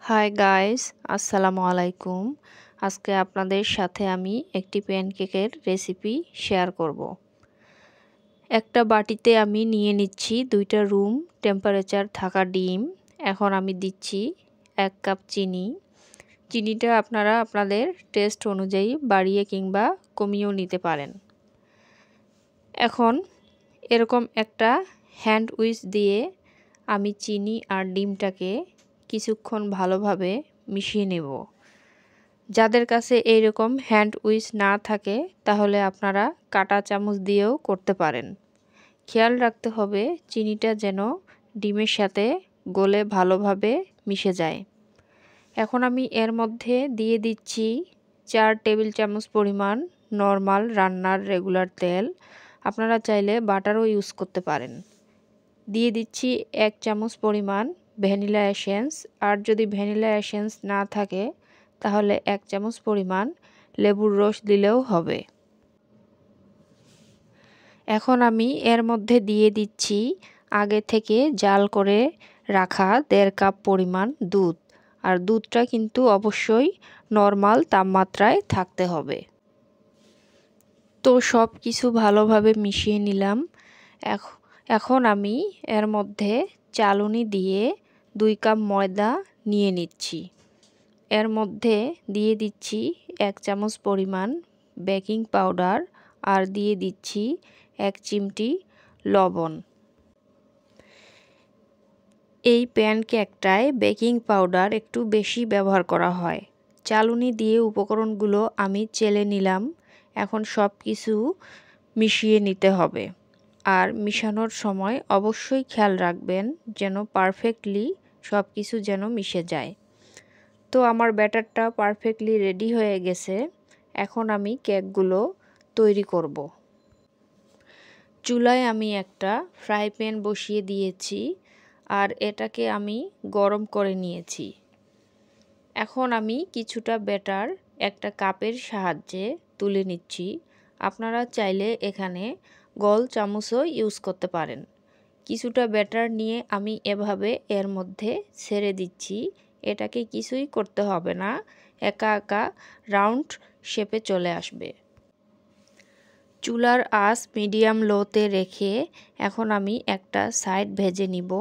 Hi guys, আসসালামু আলাইকুম। আজকে আপনাদের সাথে আমি একটি প্যানকেকের রেসিপি শেয়ার করব। একটা বাটিতে আমি নিয়ে নিচ্ছি 2টা রুম টেম্পারেচার থাকা ডিম। এখন আমি দিচ্ছি 1 কাপ চিনি। চিনিটা আপনারা আপনাদের টেস্ট অনুযায়ী বাড়িয়ে কিংবা কমিয়েও নিতে পারেন। এখন এরকম একটা হ্যান্ড উইচ দিয়ে আমি চিনি আর ডিমটাকে কিছুক্ষণ ভালোভাবে মিশিয়ে নেব। যাদের কাছে এইরকম হ্যান্ড উইচ না থাকে তাহলে আপনারা কাঁটা চামচ দিয়েও করতে পারেন। খেয়াল রাখতে হবে চিনিটা যেন ডিমের সাথে গলে ভালোভাবে মিশে যায়। এখন আমি এর মধ্যে দিয়ে দিচ্ছি 4 টেবিল চামচ পরিমাণ নর্মাল রান্নার রেগুলার তেল। আপনারা চাইলে বাটারও ইউজ করতে পারেন। দিয়ে দিচ্ছি 1 চামচ পরিমাণ ভ্যানিলা এসেন্স, আর যদি ভ্যানিলা এসেন্স না থাকে তাহলে 1 চামচ পরিমাণ লেবুর রস দিলেও হবে। এখন আমি এর মধ্যে দিয়ে দিচ্ছি আগে থেকে জাল করে রাখা 1.5 কাপ পরিমাণ দুধ, আর দুধটা কিন্তু অবশ্যই নর্মাল তাপমাত্রায় থাকতে হবে। তো সব কিছু ভালোভাবে মিশিয়ে নিলাম। এখন আমি এর মধ্যে চালুনি দিয়ে 2 কাপ ময়দা নিয়ে নিচ্ছি। এর মধ্যে দিয়ে দিচ্ছি 1 চামচ পরিমাণ বেকিং পাউডার, আর দিয়ে দিচ্ছি 1 চিমটি লবণ। এই প্যানকেকটায় বেকিং পাউডার একটু বেশি ব্যবহার করা হয়। চালুনি দিয়ে উপকরণগুলো আমি চেলে নিলাম। এখন সব কিছু মিশিয়ে নিতে হবে, আর মিশানোর সময় অবশ্যই খেয়াল রাখবেন যেন পারফেক্টলি সব কিছু যেন মিশে যায়। তো আমার ব্যাটারটা পারফেক্টলি রেডি হয়ে গেছে। এখন আমি কেকগুলো তৈরি করব। চুলায় আমি একটা ফ্রাই প্যান বসিয়ে দিয়েছি, আর এটাকে আমি গরম করে নিয়েছি। এখন আমি কিছুটা ব্যাটার একটা কাপের সাহায্যে তুলে নিচ্ছি। আপনারা চাইলে এখানে গোল চামচও ইউজ করতে পারেন। কিছুটা ব্যাটার নিয়ে আমি এভাবে এর মধ্যে ছেড়ে দিচ্ছি। এটাকে কিছুই করতে হবে না, একা একা রাউন্ড শেপে চলে আসবে। চুলার আঁচ মিডিয়াম লোতে রেখে এখন আমি একটা সাইড ভেজে নিব।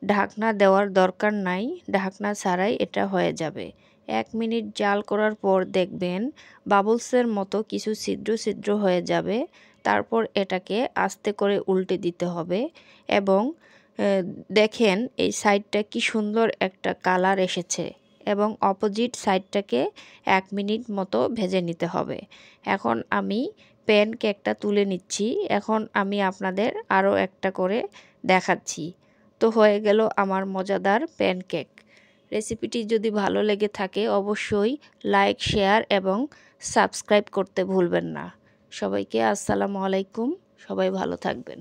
ঢাকনা দেওয়ার দরকার নাই, ঢাকনা ছাড়াই এটা হয়ে যাবে। 1 মিনিট জাল করার পর দেখবেন বাবলসের মতো কিছু ছিদ্র ছিদ্র হয়ে যাবে। তারপর এটাকে আস্তে করে উল্টে দিতে হবে, এবং দেখেন এই সাইডটা কি সুন্দর একটা কালার এসেছে, এবং অপোজিট সাইডটাকে 1 মিনিট মতো ভেজে নিতে হবে। এখন আমি প্যানকেকটা তুলে নিচ্ছি। এখন আমি আপনাদের আরও একটা করে দেখাচ্ছি। তো হয়ে গেল আমার মজাদার প্যানকেক। রেসিপিটি যদি ভালো লেগে থাকে অবশ্যই লাইক, শেয়ার এবং সাবস্ক্রাইব করতে ভুলবেন না। সবাইকে আসসালামু আলাইকুম। সবাই ভালো থাকবেন।